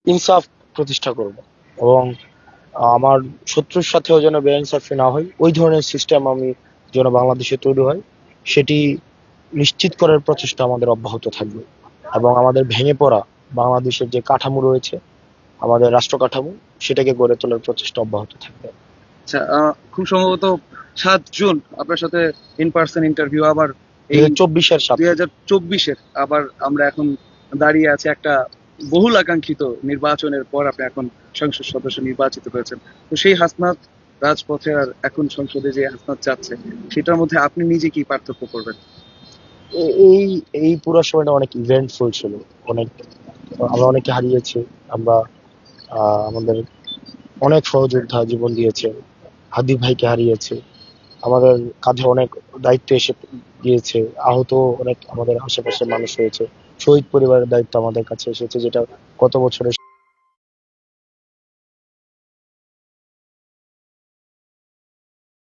ইনসাফ প্রতিষ্ঠা করব এবং আমার শত্রুর সাথেও যেন বেইনসাফি না হয়, ওই ধরনের সিস্টেম আমি যেন বাংলাদেশে তৈরি হয়, সেটি নিশ্চিত করার প্রচেষ্টা আমাদের অব্যাহত থাকবে। এবং আমাদের ভেঙে পড়া বাংলাদেশের যে কাঠামো রয়েছে, আমাদের রাষ্ট্র কাঠামো, সেটাকে গড়ে তোলার প্রচেষ্টা অব্যাহত থাকবে। আচ্ছা, খুব সম্ভবত 7 জুন আপনার সাথে ইন পার্সন ইন্টারভিউ আবার এই 2024-এর দুই 7। হাজার চব্বিশের আবার আমরা এখন দাঁড়িয়ে আছি একটা বহুল আকাঙ্ক্ষিত নির্বাচনের পর আপনি এখন সংসদ সদস্য নির্বাচিত হয়েছেন। তো সেই হাসনাত রাজপথে আর এখন সংসদে যে হাসনাত যাচ্ছে, সেটার মধ্যে আপনি নিজে কি পার্থক্য করবেন? এই এই পুরো সময়টা অনেক ইভেন্টফুল ছিল। অনেক, আমরা অনেকে হারিয়েছি। আমরা আমাদের অনেক সহযোদ্ধা জীবন দিয়েছে। হাদি ভাইকে হারিয়েছে। আমাদের কাঁধে অনেক দায়িত্ব এসে গিয়েছে। আহত অনেক আমাদের আশেপাশের মানুষ হয়েছে। শহীদ পরিবারের দায়িত্ব আমাদের কাছে এসেছে, যেটা গত বছরের